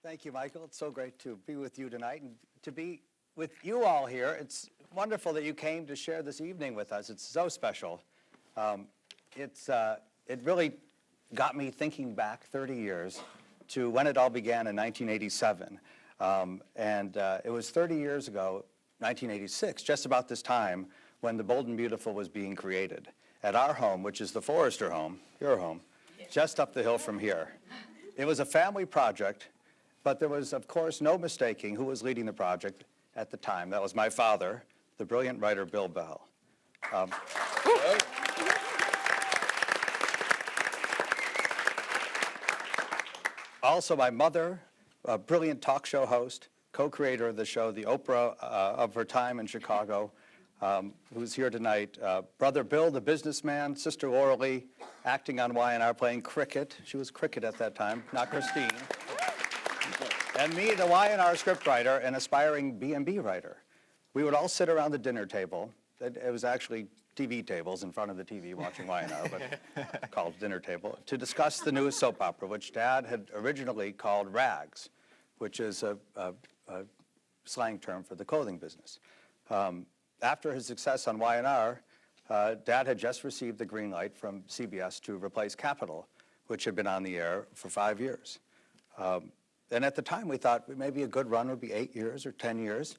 Thank you, Michael. It's so great to be with you tonight and to be with you all here. It's wonderful that you came to share this evening with us. It's so special. It really got me thinking back 30 years to when it all began in 1987. It was 30 years ago, 1986, just about this time, when the Bold and Beautiful was being created at our home, which is the Forrester home, your home, just up the hill from here. It was a family project, but there was, of course, no mistaking who was leading the project at the time. That was my father, the brilliant writer Bill Bell. Also, my mother, a brilliant talk show host, co-creator of the show, the Oprah of her time in Chicago, who's here tonight. Brother Bill, the businessman, sister Lauralee, acting on Y&R, playing cricket. She was cricket at that time, not Christine. And me, the Y&R scriptwriter and aspiring B&B writer. We would all sit around the dinner table. It was actually TV tables in front of the TV watching Y&R, but called dinner table, to discuss the newest soap opera, which Dad had originally called Rags, which is a slang term for the clothing business. After his success on Y&R, Dad had just received the green light from CBS to replace Capitol, which had been on the air for 5 years. And at the time, we thought maybe a good run would be 8 years or 10 years.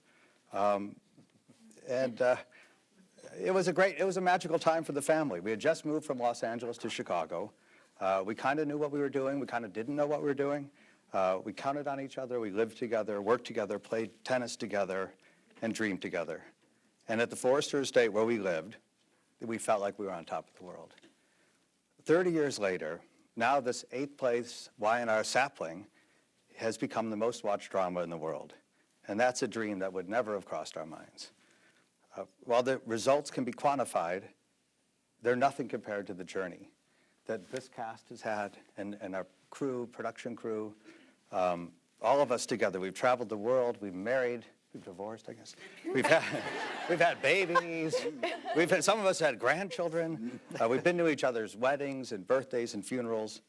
It was a magical time for the family. We had just moved from Los Angeles to Chicago. We kind of knew what we were doing. We kind of didn't know what we were doing. We counted on each other. We lived together, worked together, played tennis together, and dreamed together. And at the Forrester estate where we lived, we felt like we were on top of the world. 30 years later, now this 8th place Y&R sapling has become the most watched drama in the world. And that's a dream that would never have crossed our minds. While the results can be quantified, they're nothing compared to the journey that this cast has had and our crew, production crew, all of us together. We've traveled the world, we've married, we've divorced, I guess. We've had babies, some of us had grandchildren. We've been to each other's weddings and birthdays and funerals.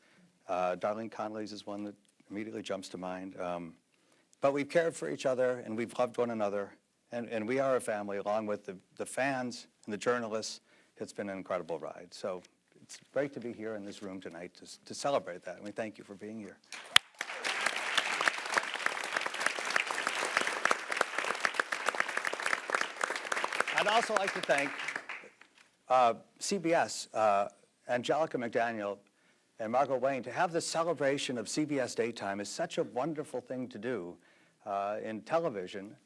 Darlene Connolly's is one that immediately jumps to mind. But we've cared for each other and we've loved one another. And we are a family, along with the fans and the journalists. It's been an incredible ride. So it's great to be here in this room tonight to celebrate that. And we thank you for being here. I'd also like to thank CBS, Angelica McDaniel, and Margot Wayne. To have this celebration of CBS Daytime is such a wonderful thing to do. In television,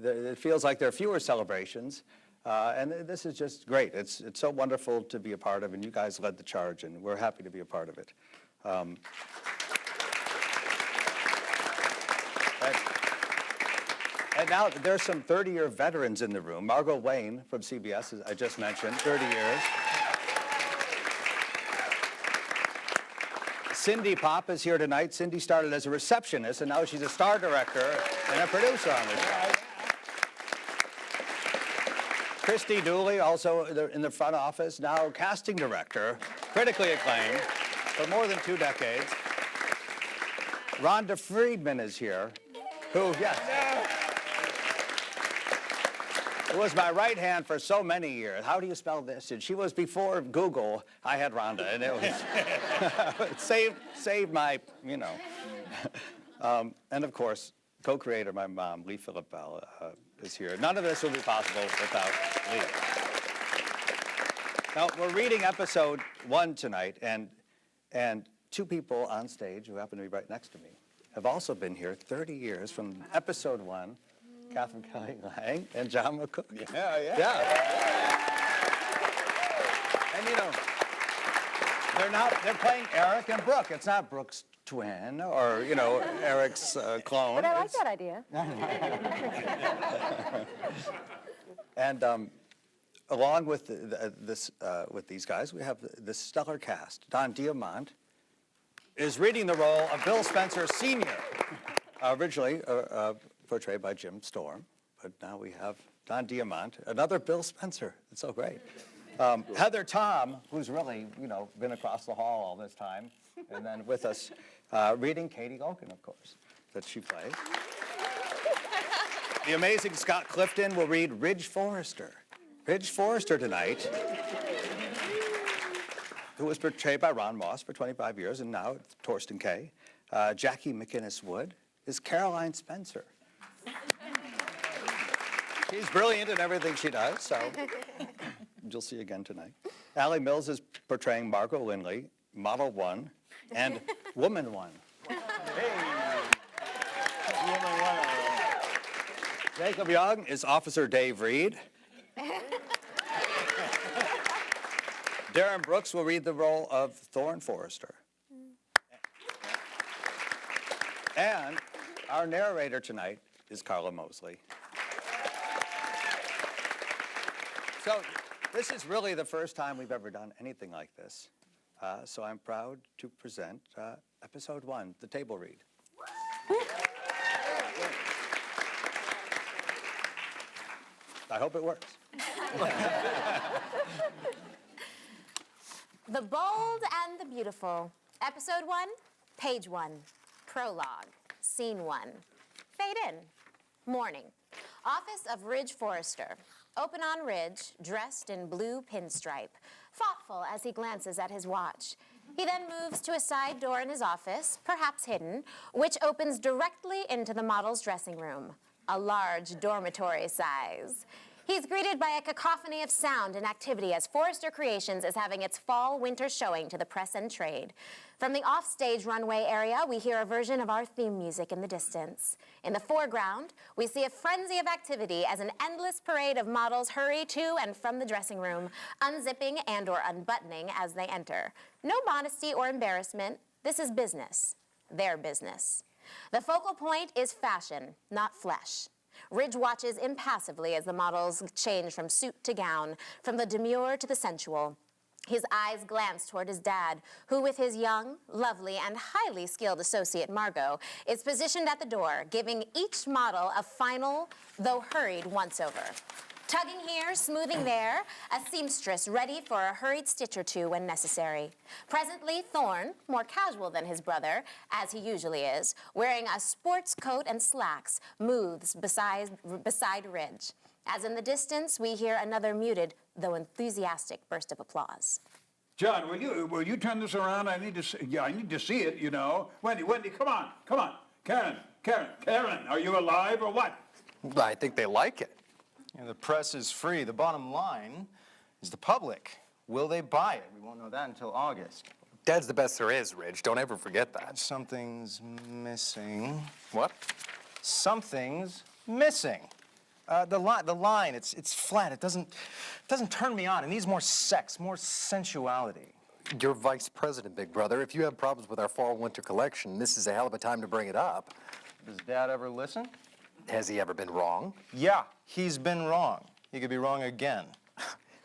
it feels like there are fewer celebrations, and this is just great. It's so wonderful to be a part of, and you guys led the charge, and we're happy to be a part of it. And now there's some 30-year veterans in the room. Margot Wayne from CBS, as I just mentioned, 30 years. Cindy Pop is here tonight. Cindy started as a receptionist, and now she's a star director and a producer on the show. Christy Dooley, also in the front office, now casting director, critically acclaimed for more than 2 decades. Rhonda Friedman is here, who was my right hand for so many years. How do you spell this? And she was before Google. I had Rhonda, and it was saved my, and of course, co-creator, my mom, Lee Phillip Bell, is here. None of this would be possible without Lee. Now, we're reading episode 1 tonight, and 2 people on stage who happen to be right next to me have also been here 30 years from episode 1. Catherine Kelly Lang and John McCook. Yeah. And they're playing Eric and Brooke. It's not Brooke's twin or, Eric's clone. But I like that idea. And along with with these guys, we have this stellar cast. Don Diamont is reading the role of Bill Spencer Sr., originally portrayed by Jim Storm, but now we have Don Diamont, another Bill Spencer. It's so great. Heather Tom, who's really, been across the hall all this time, and then with us, reading Katie Loken, of course. that she plays. The amazing Scott Clifton will read Ridge Forrester. Ridge Forrester tonight, who was portrayed by Ron Moss for 25 years, and now it's Torsten Kay. Jackie McInnes Wood is Caroline Spencer. She's brilliant in everything she does, so you'll see again tonight. Allie Mills is portraying Margot Lindley, Model 1, and Woman 1. Hey! Woman 1. Jacob Young is Officer Dave Reed. Darren Brooks will read the role of Thorne Forrester. And our narrator tonight is Carla Mosley. So this is really the first time we've ever done anything like this. So I'm proud to present episode 1, the table read. I hope it works. The Bold and the Beautiful. Episode 1, page 1. Prologue. Scene 1. Fade in. Morning. Office of Ridge Forrester. Open on Ridge, dressed in blue pinstripe. Thoughtful as he glances at his watch. He then moves to a side door in his office, perhaps hidden, which opens directly into the model's dressing room. A large dormitory size. He's greeted by a cacophony of sound and activity as Forrester Creations is having its fall-winter showing to the press and trade. From the offstage runway area, we hear a version of our theme music in the distance. In the foreground, we see a frenzy of activity as an endless parade of models hurry to and from the dressing room, unzipping and or unbuttoning as they enter. No modesty or embarrassment. This is business. Their business. The focal point is fashion, not flesh. Ridge watches impassively as the models change from suit to gown, from the demure to the sensual. His eyes glance toward his dad, who with his young, lovely, and highly skilled associate, Margot, is positioned at the door, giving each model a final, though hurried, once-over. Tugging here, smoothing there, a seamstress ready for a hurried stitch or two when necessary. Presently, Thorne, more casual than his brother, as he usually is, wearing a sports coat and slacks, moves beside Ridge. As in the distance, we hear another muted, though enthusiastic, burst of applause. John, will you turn this around? I need to see it, you know. Wendy, come on. Karen, are you alive or what? I think they like it. You know, the press is free. The bottom line is the public. Will they buy it? We won't know that until August. Dad's the best there is, Ridge. Don't ever forget that. Something's missing. What? Something's missing. The line, it's flat. It doesn't turn me on. It needs more sex, more sensuality. You're vice president, big brother. If you have problems with our fall-winter collection, this is a hell of a time to bring it up. Does Dad ever listen? Has he ever been wrong? Yeah, he's been wrong. He could be wrong again.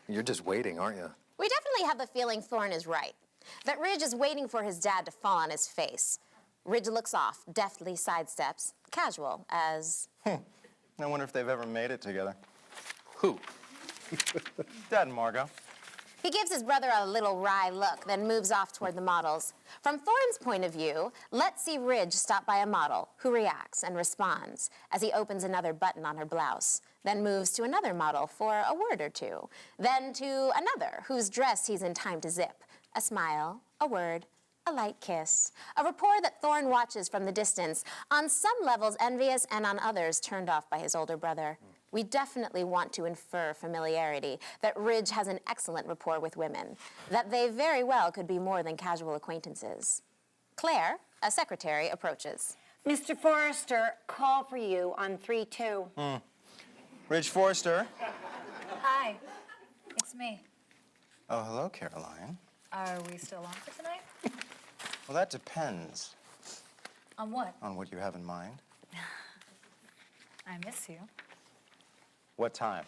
You're just waiting, aren't you? We definitely have the feeling Thorne is right, that Ridge is waiting for his dad to fall on his face. Ridge looks off, deftly sidesteps, casual as... I wonder if they've ever made it together. Who? Dad and Margot. He gives his brother a little wry look, then moves off toward the models. From Thorne's point of view, let's see Ridge stop by a model who reacts and responds as he opens another button on her blouse, then moves to another model for a word or two, then to another whose dress he's in time to zip. A smile, a word, a light kiss. A rapport that Thorne watches from the distance, on some levels envious and on others turned off by his older brother. We definitely want to infer familiarity, that Ridge has an excellent rapport with women, that they very well could be more than casual acquaintances. Claire, a secretary, approaches. Mr. Forrester, call for you on 3-2. Ridge Forrester. Hi, it's me. Oh, hello, Caroline. Are we still on for tonight? Well, that depends On what? on what you have in mind. I miss you. What time?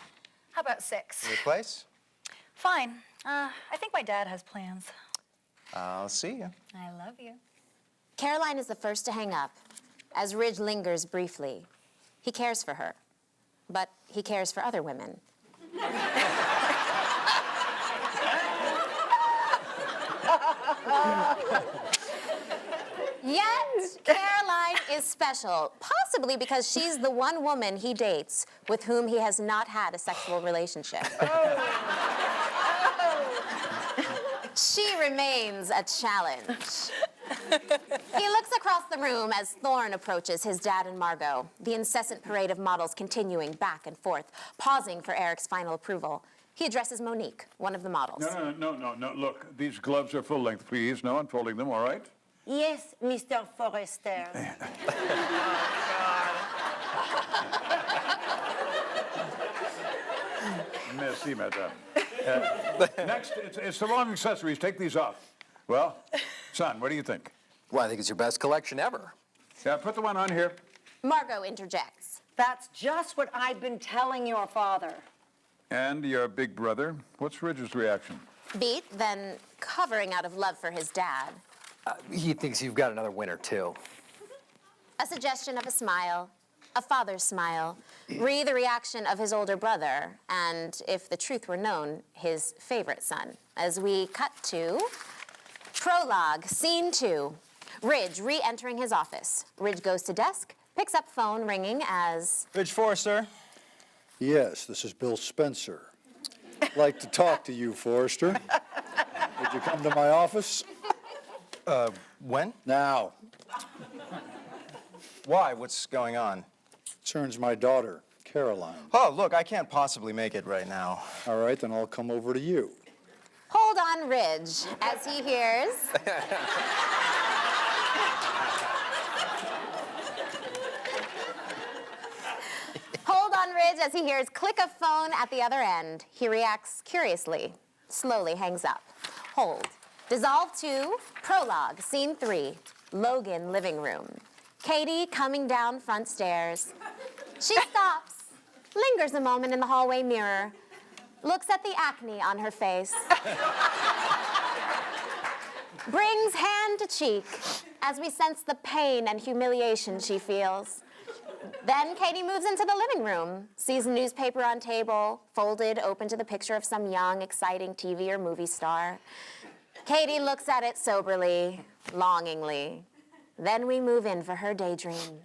How about 6? Your place? Fine. I think my dad has plans. I'll see you. I love you. Caroline is the first to hang up, as Ridge lingers briefly. He cares for her, but he cares for other women. Yet, Caroline is special, possibly because she's the one woman he dates with whom he has not had a sexual relationship. She remains a challenge. He looks across the room as Thorne approaches his dad and Margot, the incessant parade of models continuing back and forth, pausing for Eric's final approval. He addresses Monique, one of the models. No. Look, these gloves are full length, please. No unfolding them, all right? Yes, Mr. Forrester. Merci, madame. Next, it's the wrong accessories. Take these off. Well, son, what do you think? Well, I think it's your best collection ever. Yeah, put the one on here. Margot interjects. That's just what I've been telling your father. And your big brother. What's Ridge's reaction? Beat, then covering out of love for his dad. He thinks you've got another winner, too. A suggestion of a smile, a father's smile, the reaction of his older brother, and, if the truth were known, his favorite son. As we cut to prologue, scene 2. Ridge re-entering his office. Ridge goes to desk, picks up phone ringing as... Ridge Forrester. Yes, this is Bill Spencer. I'd like to talk to you, Forrester. Would you come to my office? When? Now. Why? What's going on? Concerns my daughter, Caroline. Oh, look, I can't possibly make it right now. All right, then I'll come over to you. Hold on, Ridge, as he hears... Hold on, Ridge, as he hears click of phone at the other end. He reacts curiously, slowly hangs up. Hold. Dissolve to prologue, scene 3, Logan living room. Katie coming down front stairs. She stops, lingers a moment in the hallway mirror, looks at the acne on her face, brings hand to cheek as we sense the pain and humiliation she feels. Then Katie moves into the living room, sees a newspaper on table, folded open to the picture of some young, exciting TV or movie star. Katie looks at it soberly, longingly. Then we move in for her daydream.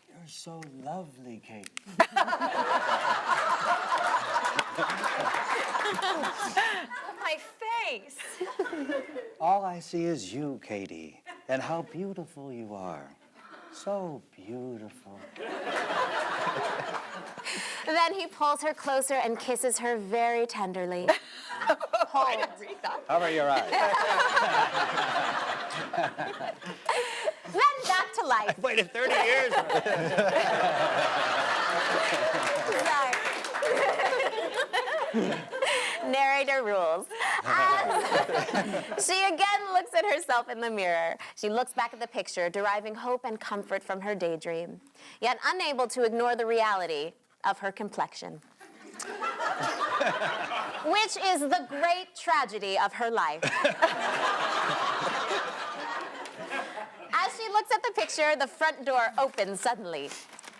You're so lovely, Kate. My face. All I see is you, Katie, and how beautiful you are. So beautiful. Then he pulls her closer and kisses her very tenderly. I didn't read that. How about your eyes? Then back to life. Waited 30 years. Sorry. Narrator rules. As she again looks at herself in the mirror. She looks back at the picture, deriving hope and comfort from her daydream, yet unable to ignore the reality of her complexion, which is the great tragedy of her life. As she looks at the picture, the front door opens suddenly.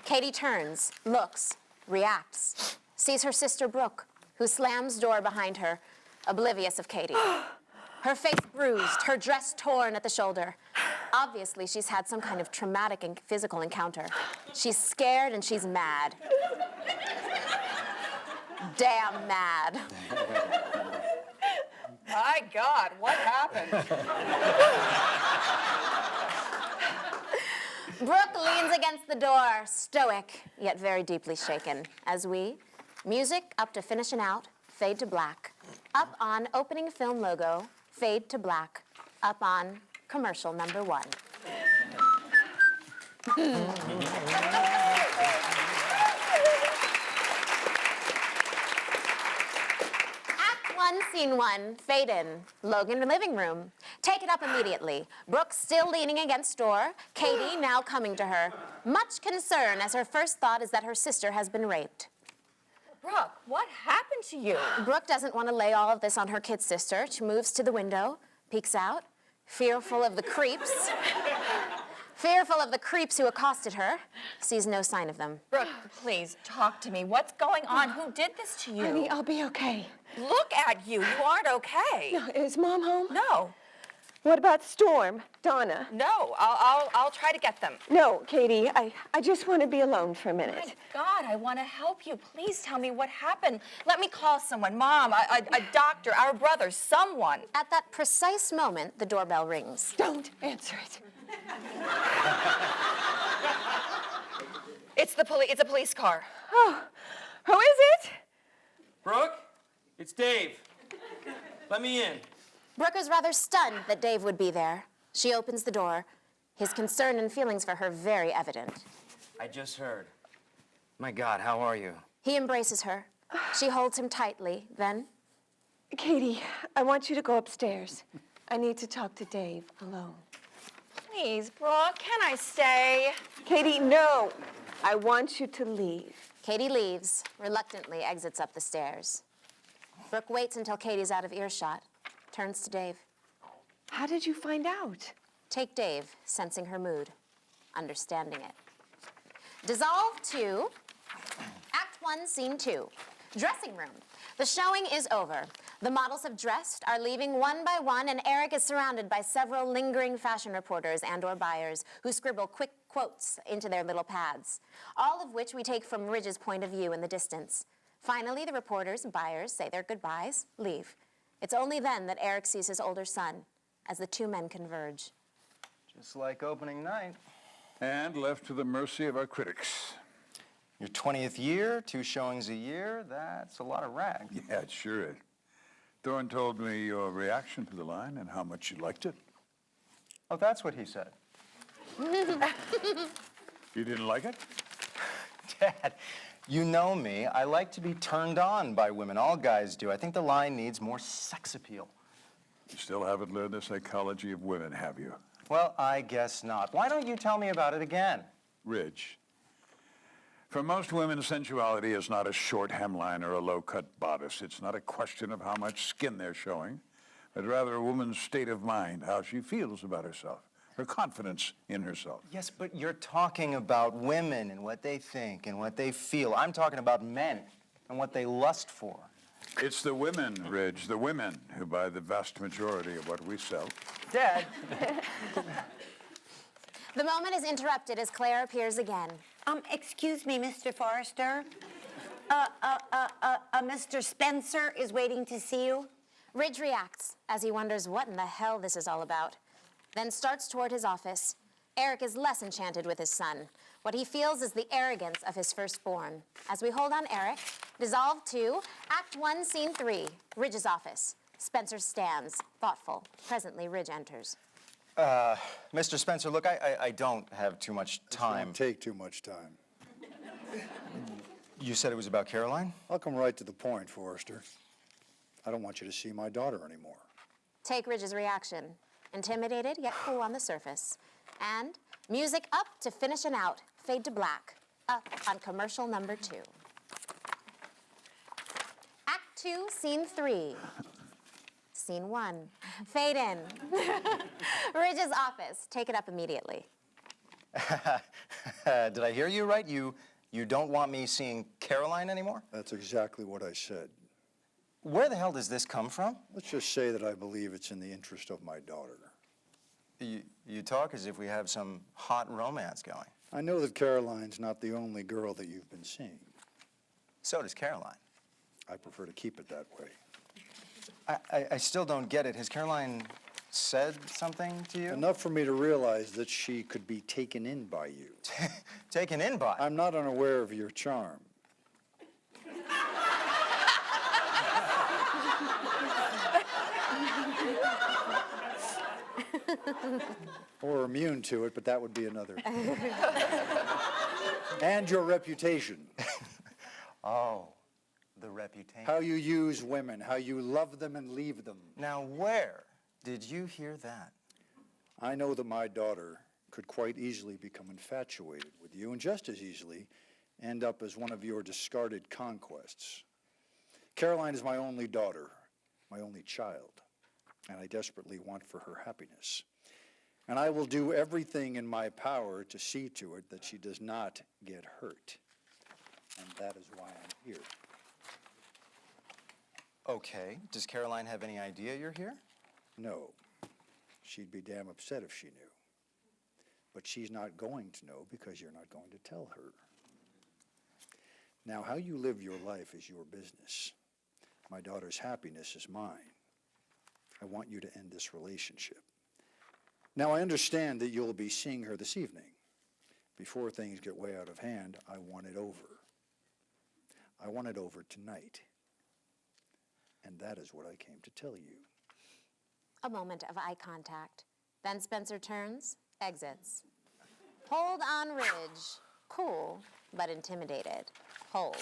Katie turns, looks, reacts, sees her sister Brooke, who slams door behind her, oblivious of Katie. Her face bruised, her dress torn at the shoulder. Obviously, she's had some kind of traumatic and physical encounter. She's scared and she's mad. Damn mad. My God, what happened? Brooke leans against the door, stoic, yet very deeply shaken, as we, music up to finishing out, fade to black. Up on opening film logo, fade to black. Up on commercial number 1. Act 1, scene 1, fade in. Logan living room. Take it up immediately. Brooke still leaning against door. Katie now coming to her. Much concern as her first thought is that her sister has been raped. Brooke, what happened to you? Brooke doesn't want to lay all of this on her kid sister. She moves to the window, peeks out, fearful of the creeps. Fearful of the creeps who accosted her, sees no sign of them. Brooke, please, talk to me. What's going on? Who did this to you? Honey, I'll be okay. Look at you. You aren't okay. Is Mom home? No. What about Storm, Donna? No, I'll try to get them. No, Katie, I just want to be alone for a minute. My God, I want to help you. Please tell me what happened. Let me call someone. Mom, a doctor, our brother, someone. At that precise moment, the doorbell rings. Don't answer it. It's a police car. Oh, who is it? Brooke, it's Dave. Let me in. Brooke is rather stunned that Dave would be there. She opens the door, his concern and feelings for her very evident. I just heard. My God, how are you? He embraces her. She holds him tightly, then... Katie, I want you to go upstairs. I need to talk to Dave alone. Please, Brooke, can I stay? Katie, no. I want you to leave. Katie leaves, reluctantly exits up the stairs. Brooke waits until Katie's out of earshot, turns to Dave. How did you find out? Take Dave, sensing her mood, understanding it. Dissolve to Act 1, Scene 2. Dressing room. The showing is over. The models have dressed, are leaving one by one, and Eric is surrounded by several lingering fashion reporters and/or buyers who scribble quick quotes into their little pads, all of which we take from Ridge's point of view in the distance. Finally, the reporters and buyers say their goodbyes, leave. It's only then that Eric sees his older son as the two men converge. Just like opening night. And left to the mercy of our critics. Your 20th year, 2 showings a year, that's a lot of rags. Yeah, it sure is. Thorne told me your reaction to the line and how much you liked it. Oh, that's what he said. You didn't like it? Dad, you know me. I like to be turned on by women. All guys do. I think the line needs more sex appeal. You still haven't learned the psychology of women, have you? Well, I guess not. Why don't you tell me about it again? Ridge. For most women, sensuality is not a short hemline or a low-cut bodice. It's not a question of how much skin they're showing, but rather a woman's state of mind, how she feels about herself, her confidence in herself. Yes, but you're talking about women and what they think and what they feel. I'm talking about men and what they lust for. It's the women, Ridge, the women who buy the vast majority of what we sell. Dad. The moment is interrupted as Claire appears again. Excuse me, Mr. Forrester. Mr. Spencer is waiting to see you. Ridge reacts as he wonders what in the hell this is all about, then starts toward his office. Eric is less enchanted with his son. What he feels is the arrogance of his firstborn. As we hold on Eric, dissolve to Act 1, Scene 3, Ridge's office. Spencer stands, thoughtful. Presently, Ridge enters. Mr. Spencer, look, I don't have too much time. Don't take too much time. You said it was about Caroline? I'll come right to the point, Forrester. I don't want you to see my daughter anymore. Take Ridge's reaction. Intimidated, yet cool on the surface. And music up to finish and out. Fade to black. Up on commercial number 2. Act 2, Scene 3. Scene 1. Fade in. Ridge's office. Take it up immediately. Did I hear you right? You don't want me seeing Caroline anymore? That's exactly what I said. Where the hell does this come from? Let's just say that I believe it's in the interest of my daughter. You talk as if we have some hot romance going. I know that Caroline's not the only girl that you've been seeing. So does Caroline. I prefer to keep it that way. I still don't get it. Has Caroline said something to you? Enough for me to realize that she could be taken in by you. Taken in by? I'm not unaware of your charm. Or immune to it, but that would be another. And your reputation. Oh, the reputation. How you use women, how you love them and leave them. Now, where did you hear that? I know that my daughter could quite easily become infatuated with you and just as easily end up as one of your discarded conquests. Caroline is my only daughter, my only child, and I desperately want for her happiness. And I will do everything in my power to see to it that she does not get hurt. And that is why I'm here. Okay. Does Caroline have any idea you're here? No. She'd be damn upset if she knew. But she's not going to know because you're not going to tell her. Now, how you live your life is your business. My daughter's happiness is mine. I want you to end this relationship. Now, I understand that you'll be seeing her this evening. Before things get way out of hand, I want it over. I want it over tonight. And that is what I came to tell you. A moment of eye contact. Then Spencer turns, exits. Hold on Ridge. Cool, but intimidated. Hold.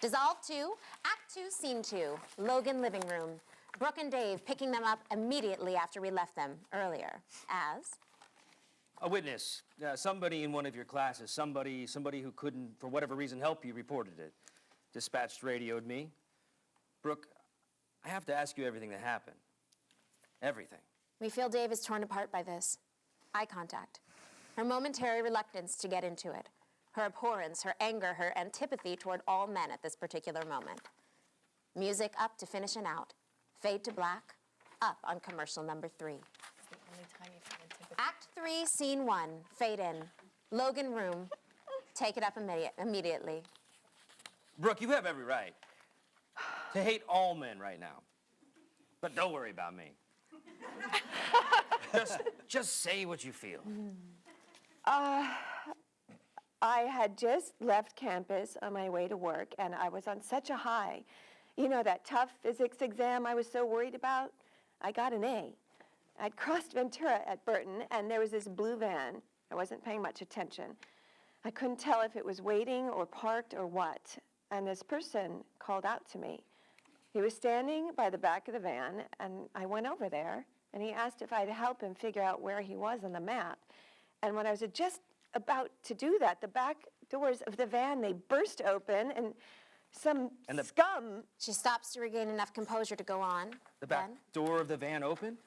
Dissolve 2, Act 2, Scene 2, Logan living room. Brooke and Dave picking them up immediately after we left them earlier. As? A witness, somebody in one of your classes, somebody who couldn't, for whatever reason, help you, reported it. Dispatched radioed me. Brooke, I have to ask you everything that happened. Everything. We feel Dave is torn apart by this. Eye contact. Her momentary reluctance to get into it. Her abhorrence, her anger, her antipathy toward all men at this particular moment. Music up to finish and out. Fade to black. Up on commercial number 3. Act 3, Scene 1. Fade in. Logan room. Take it up immediately. Brooke, you have every right to hate all men right now. But don't worry about me. just say what you feel. I had just left campus on my way to work, and I was on such a high. You know, that tough physics exam I was so worried about? I got an A. I'd crossed Ventura at Burton, and there was this blue van. I wasn't paying much attention. I couldn't tell if it was waiting or parked or what. And this person called out to me. He was standing by the back of the van, and I went over there, and he asked if I'd help him figure out where he was on the map. And when I was just about to do that, the back doors of the van, they burst open, and some scum... She stops to regain enough composure to go on. The back door of the van open?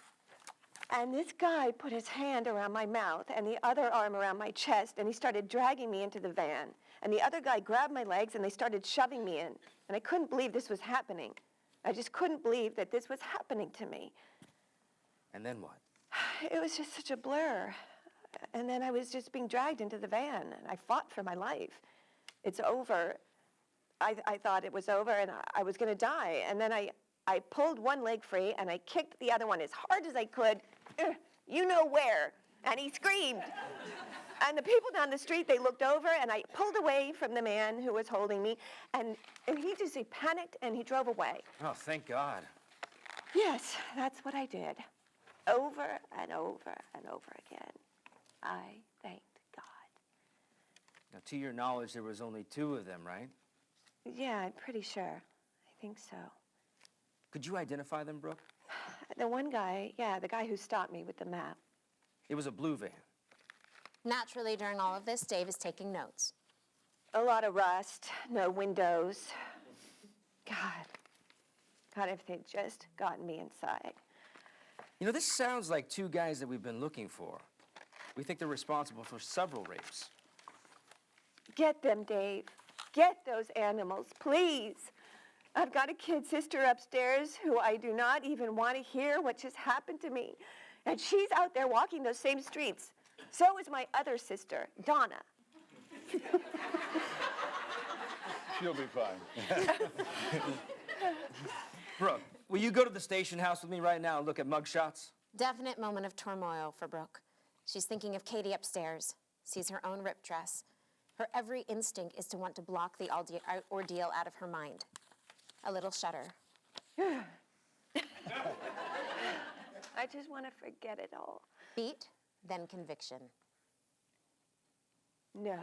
And this guy put his hand around my mouth and the other arm around my chest, and he started dragging me into the van. And the other guy grabbed my legs, and they started shoving me in. And I couldn't believe this was happening. I just couldn't believe that this was happening to me. And then what? It was just such a blur. And then I was just being dragged into the van, and I fought for my life. It's over. I thought it was over, and I was going to die. And then I pulled one leg free, and I kicked the other one as hard as I could. You know where. And he screamed. And the people down the street, they looked over, and I pulled away from the man who was holding me, and he panicked, and he drove away. Oh, thank God. Yes, that's what I did. Over and over and over again. I thanked God. Now, to your knowledge, there was only 2 of them, right? Yeah, I'm pretty sure. I think so. Could you identify them, Brooke? The one guy, yeah, the guy who stopped me with the map. It was a blue van. Naturally, during all of this, Dave is taking notes. A lot of rust, no windows. God, if they'd just gotten me inside. You know, this sounds like 2 guys that we've been looking for. We think they're responsible for several rapes. Get them, Dave. Get those animals, please. I've got a kid sister upstairs who I do not even want to hear what just happened to me. And she's out there walking those same streets. So is my other sister, Donna. She'll be fine. Brooke, will you go to the station house with me right now and look at mugshots? Definite moment of turmoil for Brooke. She's thinking of Katie upstairs, sees her own ripped dress. Her every instinct is to want to block the ordeal out of her mind. A little shudder. I just want to forget it all. Beat, then conviction. No.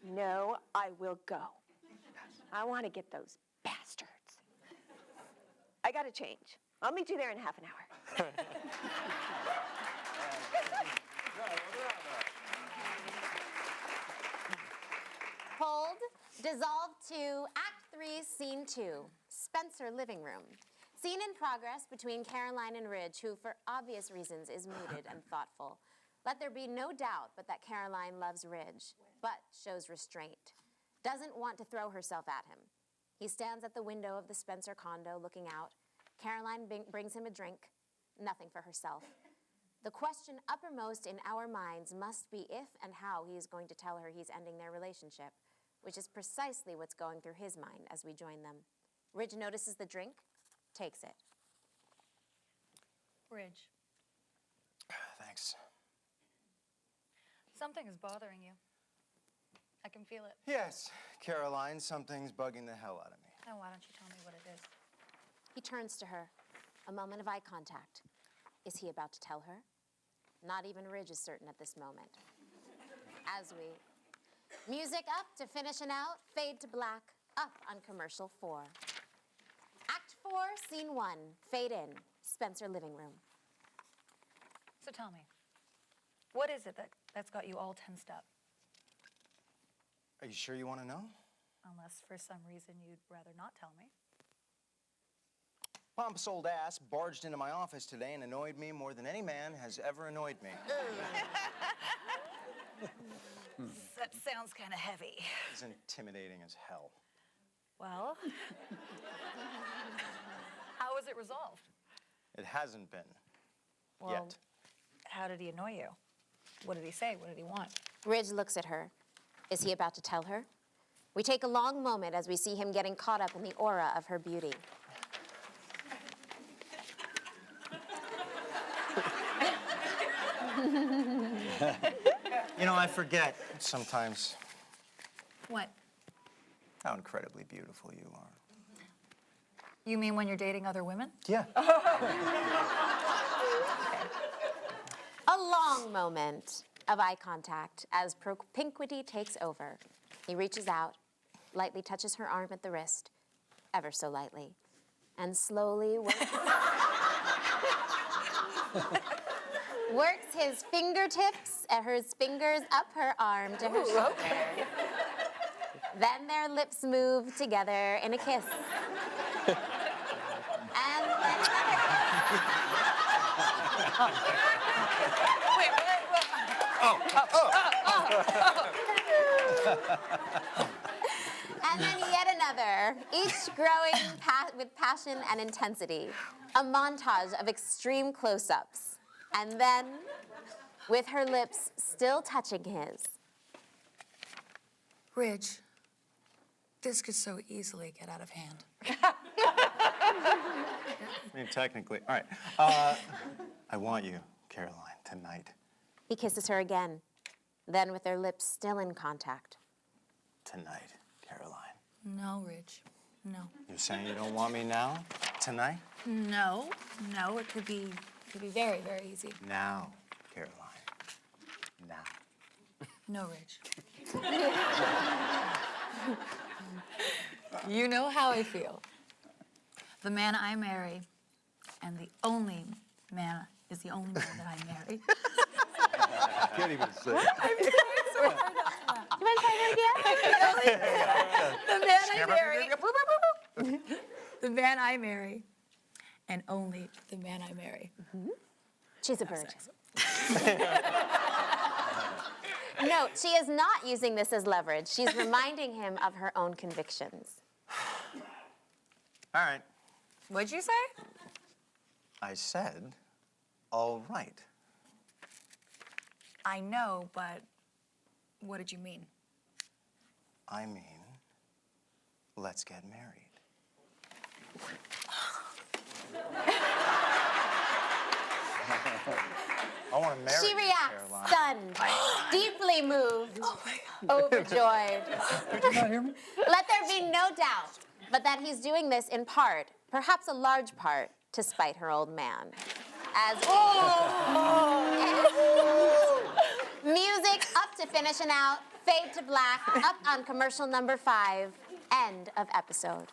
No, I will go. I want to get those bastards. I got to change. I'll meet you there in half an hour. Hold. Dissolve 2, Act 3, Scene 2. Spencer living room. Scene in progress between Caroline and Ridge, who, for obvious reasons, is mooded and thoughtful. Let there be no doubt but that Caroline loves Ridge, but shows restraint. Doesn't want to throw herself at him. He stands at the window of the Spencer condo looking out. Caroline brings him a drink. Nothing for herself. The question uppermost in our minds must be if and how he is going to tell her he's ending their relationship, which is precisely what's going through his mind as we join them. Ridge notices the drink, takes it. Ridge, Thanks. something is bothering you. I can feel it. Yes, Caroline, something's bugging the hell out of me. Now, why don't you tell me what it is? He turns to her, a moment of eye contact. Is he about to tell her? Not even Ridge is certain at this moment. As we... Music up to finish and out, fade to black, up on commercial 4. Act 4, scene 1, fade in, Spencer living room. So tell me, what is it that's got you all tensed up? Are you sure you want to know? Unless for some reason you'd rather not tell me. Pompous old ass barged into my office today and annoyed me more than any man has ever annoyed me. That sounds kind of heavy. He's intimidating as hell. Well, how was it resolved? It hasn't been. Well, Yet. How did he annoy you? What did he say? What did he want? Ridge looks at her. Is he about to tell her? We take a long moment as we see him getting caught up in the aura of her beauty. You know, I forget sometimes What? how incredibly beautiful you are. You mean when you're dating other women? Yeah. A long moment of eye contact as propinquity takes over. He reaches out, lightly touches her arm at the wrist, ever so lightly, and slowly works his fingertips and his fingers up her arm to her shoulder. Then their lips move together in a kiss. And then and then yet another, each growing with passion and intensity. A montage of extreme close-ups. And then, with her lips still touching his. Ridge, this could so easily get out of hand. I mean, technically. All right. I want you, Caroline, tonight. He kisses her again, then with their lips still in contact. Tonight, Caroline. No, Ridge, no. You're saying you don't want me now? Tonight? No, it could be very, very easy. Now, Caroline. Now. No, Ridge. You know how I feel. The man I marry, and the only man is the only man that I marry. Can't even say. You want to try that again? The man I marry. The man I marry, and only the man I marry. She's a virgin. Note, she is not using this as leverage. She's reminding him of her own convictions. All right. What'd you say? I said, all right. I know, but what did you mean? I mean, let's get married. I want to marry She you, reacts, Caroline. stunned, deeply moved, overjoyed. Let there be no doubt but that he's doing this in part, perhaps a large part, to spite her old man. As music up to finish and out, fade to black, up on commercial number 5, end of episode.